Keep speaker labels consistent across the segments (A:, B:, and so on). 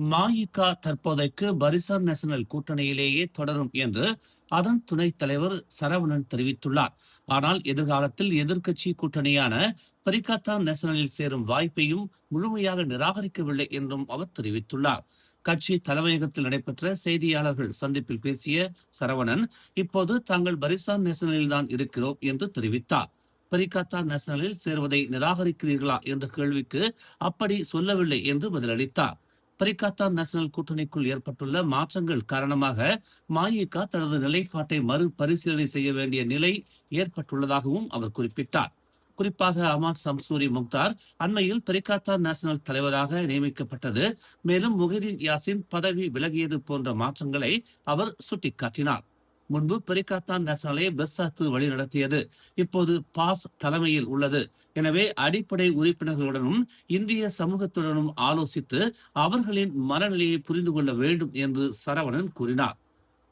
A: மஇகா தற்போதைக்கு பரிசான் நேஷனல் கூட்டணியிலேயே தொடரும் என்று அதன் துணைத் தலைவர் சரவணன் தெரிவித்துள்ளார். ஆனால் எதிர்காலத்தில் எதிர்க்கட்சி கூட்டணியான பரிகாத்தான் நேஷனலில் சேரும் வாய்ப்பையும் முழுமையாக நிராகரிக்கவில்லை என்றும் அவர் தெரிவித்துள்ளார். கட்சி தலைமையகத்தில் நடைபெற்ற செய்தியாளர்கள் சந்திப்பில் பேசிய சரவணன், இப்போது தாங்கள் பரிசான் நேஷனலில் தான் இருக்கிறோம் என்று தெரிவித்தார். பரிகாத்தான் நேஷனலில் சேர்வதை நிராகரிக்கிறீர்களா என்ற கேள்விக்கு அப்படி சொல்லவில்லை என்று பதிலளித்தார். பரிகாத்தான் நேஷனல் கூட்டணிக்குள் ஏற்பட்டுள்ள மாற்றங்கள் காரணமாக மஇகா தனது நிலைப்பாட்டை மறுபரிசீலனை செய்ய வேண்டிய நிலை ஏற்பட்டுள்ளதாகவும் அவர் குறிப்பிட்டார். குறிப்பாக அமாத் சம்சூரி முக்தார் அண்மையில் பரிகாத்தான் நேஷனல் தலைவராக நியமிக்கப்பட்டது, மேலும் முஹிதீன் யாசின் பதவி விலகியது போன்ற மாற்றங்களை அவர் சுட்டிக்காட்டினார். முன்பு பரிகாத்தான் நேஷனலை பெர்சாத்து வழி நடத்தியது, இப்போது பாஸ் தலைமையில் உள்ளது. எனவே அடிப்படை உறுப்பினர்களுடனும் இந்திய சமூகத்துடனும் ஆலோசித்து அவர்களின் மனநிலையை புரிந்து கொள்ள வேண்டும் என்று சரவணன் கூறினார்.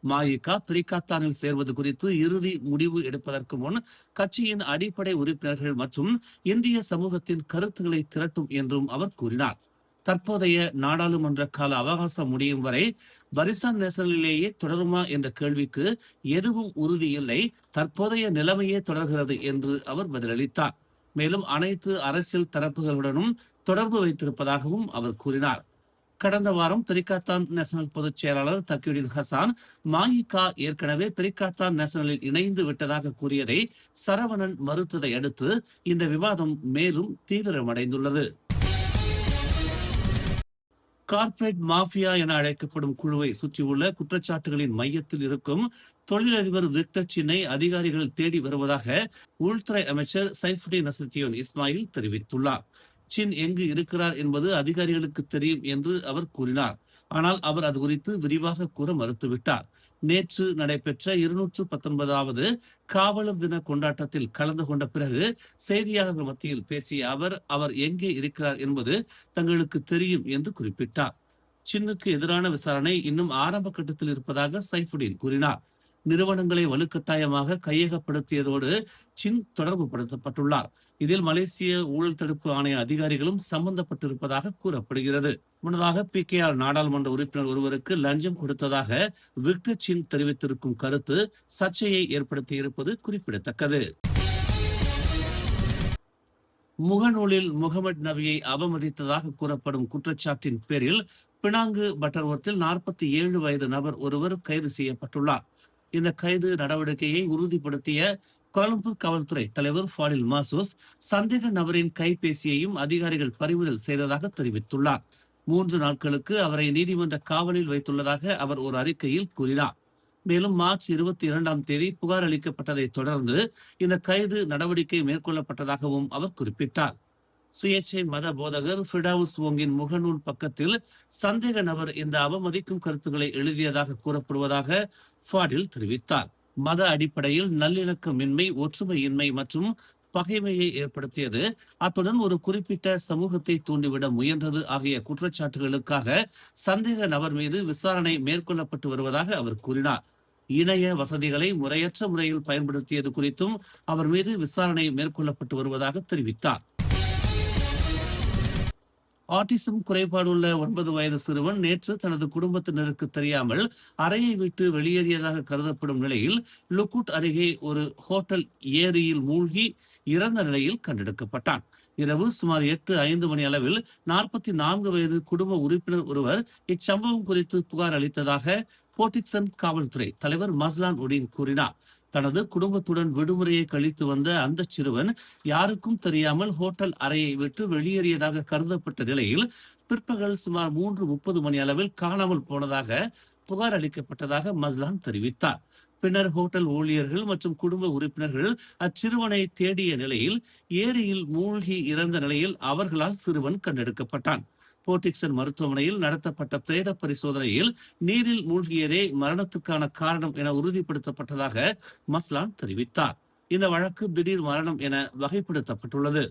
A: மஇகா பரிகாத்தானில் சேர்வது குறித்து இறுதி முடிவு எடுப்பதற்கு முன் கட்சியின் அடிப்படை உறுப்பினர்கள் மற்றும் இந்திய சமூகத்தின் கருத்துக்களை திரட்டும் என்றும் அவர் கூறினார். தற்போதைய நாடாளுமன்ற கால அவகாசம் முடியும் வரை பரிசான் நேஷனலிலேயே தொடருமா என்ற கேள்விக்கு எதுவும் உறுதி இல்லை, தற்போதைய நிலைமையே தொடர்கிறது என்று அவர் பதிலளித்தார். மேலும் அனைத்து அரசியல் தரப்புகளுடனும் தொடர்பு வைத்திருப்பதாகவும் அவர் கூறினார். கடந்த வாரம் பரிகாத்தான் நேஷனல் பொதுச் செயலாளர் தக்கியுடின் ஹசான் மஇகா ஏற்கனவே பரிகாத்தான் நேஷனலில் இணைந்து விட்டதாக கூறியதை சரவணன் மறுத்ததை அடுத்து இந்த விவாதம் மேலும் தீவிரமடைந்துள்ளது. கார்ப்பரேட் மாஃபியா என அழைக்கப்படும் குழுவை சுற்றியுள்ள குற்றச்சாட்டுகளின் மையத்தில் இருக்கும் தொழிலதிபர் விக்டர் சின்னை அதிகாரிகள் தேடி வருவதாக உள்துறை அமைச்சர் சைஃபுடின் நசருத்தீன் இஸ்மாயில் தெரிவித்துள்ளார். சின் எங்கு இருக்கிறார் என்பது அதிகாரிகளுக்கு தெரியும் என்று அவர் கூறினார். ஆனால் அவர் அது குறித்து விரிவாக கூற மறுத்துவிட்டார். நேற்று நடைபெற்ற 219வது காவலர் தின கொண்டாட்டத்தில் கலந்து கொண்ட பிறகு செய்தியாளர்கள் மத்தியில் பேசிய அவர் எங்கே இருக்கிறார் என்பது தங்களுக்கு தெரியும் என்று குறிப்பிட்டார். சின்னுக்கு எதிரான விசாரணை இன்னும் ஆரம்ப கட்டத்தில் இருப்பதாக சைஃபுடின் கூறினார். நிறுவனங்களை வலுக்கட்டாயமாக கையகப்படுத்தியதோடு சின் தொடர்பு படுத்தப்பட்டுள்ளார். இதில் மலேசிய ஊழல் தடுப்பு ஆணைய அதிகாரிகளும் சம்பந்தப்பட்டிருப்பதாக கூறப்படுகிறது. முன்னதாக PKR நாடாளுமன்ற உறுப்பினர் ஒருவருக்கு லஞ்சம் கொடுத்ததாக விக்டர் சின் தெரிவித்திருக்கும் கருத்து சர்ச்சையை ஏற்படுத்தியிருப்பது குறிப்பிடத்தக்கது. முகநூலில் முகமது நபியை அவமதித்ததாக கூறப்படும் குற்றச்சாட்டின் பேரில் பினாங்கு பட்டர்வர்த்தில் 47 வயது நபர் ஒருவர் கைது செய்யப்பட்டுள்ளார். இந்த கைது நடவடிக்கையை உறுதிப்படுத்திய கோலம்பூர் காவல்துறை தலைவர் ஃபாடில் மாசூஸ் சந்தேக நபரின் கைபேசியையும் அதிகாரிகள் பறிமுதல் செய்ததாக தெரிவித்துள்ளார். 3 நாட்களுக்கு அவரை நீதிமன்ற காவலில் வைத்துள்ளதாக அவர் ஒரு அறிக்கையில் கூறினார். மேலும் மார்ச் 22ஆம் தேதி புகார் அளிக்கப்பட்டதை தொடர்ந்து இந்த கைது நடவடிக்கை மேற்கொள்ளப்பட்டதாகவும் அவர் குறிப்பிட்டார். சுயேட்சை மத போதகர் ஃபிடாவுஸ் வோங்கின் முகநூல் பக்கத்தில் சந்தேக நபர் இந்த அவமதிக்கும் கருத்துக்களை எழுதியதாக கூறப்படுவதாக ஃபாடில் தெரிவித்தார். மத அடிப்படையில் நல்லிணக்கமின்மை, ஒற்றுமையின்மை மற்றும் பகைமையை ஏற்படுத்தியது, அத்துடன் ஒரு குறிப்பிட்ட சமூகத்தை தூண்டிவிட முயன்றது ஆகிய குற்றச்சாட்டுகளுக்காக சந்தேக நபர் மீது விசாரணை மேற்கொள்ளப்பட்டு வருவதாக அவர் கூறினார். இணைய வசதிகளை முறையற்ற முறையில் பயன்படுத்தியது குறித்தும் அவர் மீது விசாரணை மேற்கொள்ளப்பட்டு வருவதாக தெரிவித்தார். ஆட்டிசம் குறைபாடுள்ள 9 வயது சிறுவன் நேற்று தனது குடும்பத்தினருக்கு தெரியாமல் அறையை விட்டு வெளியேறியதாக கருதப்படும் நிலையில் லுக்குட் அருகே ஒரு ஹோட்டல் ஏரியில் மூழ்கி இறந்த நிலையில் கண்டெடுக்கப்பட்டான். இரவு சுமார் 8:05 மணி அளவில் 44 வயது குடும்ப உறுப்பினர் ஒருவர் இச்சம்பவம் குறித்து புகார் அளித்ததாக போர்டிக்சன் காவல்துறை தலைவர் மஸ்லான் உடீன் கூறினார். தனது குடும்பத்துடன் விடுமுறையை கழித்து வந்த அந்த சிறுவன் யாருக்கும் தெரியாமல் ஹோட்டல் அறையை விட்டு வெளியேறியதாக கருதப்பட்ட நிலையில் பிற்பகல் சுமார் 3:30 மணி அளவில் காணாமல் போனதாக புகார் அளிக்கப்பட்டதாக மஸ்லான் தெரிவித்தார். பின்னர் ஹோட்டல் ஊழியர்கள் மற்றும் குடும்ப உறுப்பினர்கள் அச்சிறுவனை தேடிய நிலையில் ஏரியில் மூழ்கி இறந்த நிலையில் அவர்களால் சிறுவன் கண்டெடுக்கப்பட்டான். போர்டிக்சன் மருத்துவமனையில் நடத்தப்பட்ட பிரேத பரிசோதனையில் நீரில் மூழ்கியதே மரணத்துக்கான காரணம் என உறுதிப்படுத்தப்பட்டதாக மஸ்லான் தெரிவித்தார். இந்த வழக்கு திடீர் மரணம் என வகைப்படுத்தப்பட்டுள்ளது.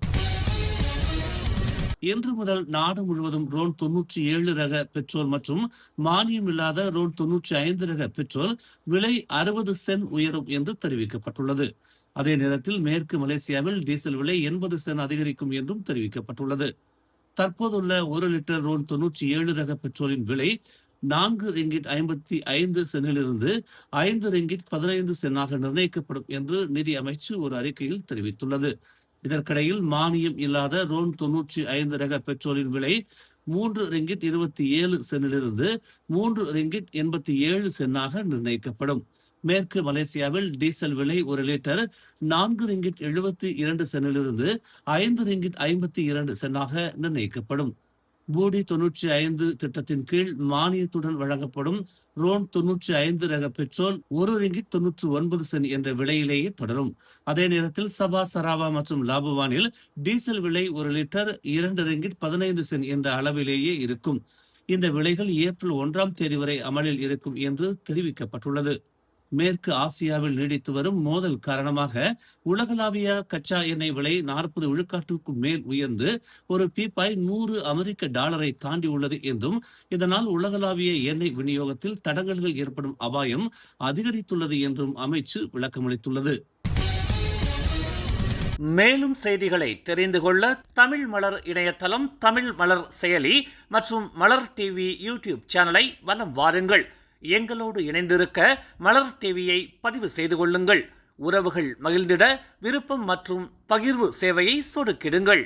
A: இன்று முதல் நாடு முழுவதும் ரோன் 97 ரக பெட்ரோல் மற்றும் மானியம் இல்லாத ரோன் 95 ரக பெட்ரோல் விலை 60 சென்ட் உயரும் என்று தெரிவிக்கப்பட்டுள்ளது. அதே நேரத்தில் மேற்கு மலேசியாவில் டீசல் விலை 80 சென்ட் அதிகரிக்கும் என்றும் தெரிவிக்கப்பட்டுள்ளது. தற்போதுள்ள 1 லிட்டர் ரோன் 97 ரக பெட்ரோலின் விலை 4 ரிங்கிட் 55 சென்னிலிருந்து 5 ரிங்கிட் 15 சென்னாக நிர்ணயிக்கப்படும் என்று நிதி அமைச்சு ஒரு அறிக்கையில் தெரிவித்துள்ளது. இதற்கிடையில் மானியம் இல்லாத ரோன் 95 ரக பெட்ரோலின் விலை 3 ரிங்கிட் 27 சென்னிலிருந்து 3 ரிங்கிட் 87 சென்னாக நிர்ணயிக்கப்படும். மேற்கு மலேசியாவில் டீசல் விலை 1 லிட்டர் 4 ரிங்கிட் 72 சென்னிலிருந்து 5 ரிங்கிட் 52 சென்னாக நிர்ணயிக்கப்படும். பூடி 95 திட்டத்தின் கீழ் மானியத்துடன் வழங்கப்படும் ரோன் 95 ரக பெட்ரோல் 1 ரிங்கிட் 99 சென்ட் என்ற விலையிலேயே தொடரும். அதே நேரத்தில் சபா, சராவா மற்றும் லாபுவானில் டீசல் விலை 1 லிட்டர் 2 ரிங்கிட் 15 சென்ட் என்ற அளவிலேயே இருக்கும். இந்த விலைகள் ஏப்ரல் 1ஆம் தேதி வரை அமலில் இருக்கும் என்று தெரிவிக்கப்பட்டுள்ளது. மேற்கு ஆசியாவில் நீடித்து வரும் மோதல் காரணமாக உலகளாவிய கச்சா எண்ணெய் விலை 40 விழுக்காட்டுக்கும் மேல் உயர்ந்து ஒரு பீப்பாய் $100 தாண்டி உள்ளது என்றும், இதனால் உலகளாவிய எண்ணெய் விநியோகத்தில் தடங்கல்கள் ஏற்படும் அபாயம் அதிகரித்துள்ளது என்றும் அமைச்சு விளக்கமளித்துள்ளது. மேலும் செய்திகளை தெரிந்து கொள்ள தமிழ் மலர் இணையதளம், தமிழ் மலர் செயலி மற்றும் மலர் டிவி யூடியூப் சேனலை வலம் வாருங்கள். எங்களோடு இணைந்திருக்க மலர் டிவியை பதிவு செய்து கொள்ளுங்கள். உறவுகள் மகிழ்ந்திட விருப்பம் மற்றும் பகிர்வு சேவையை சொடுக்கிடுங்கள்.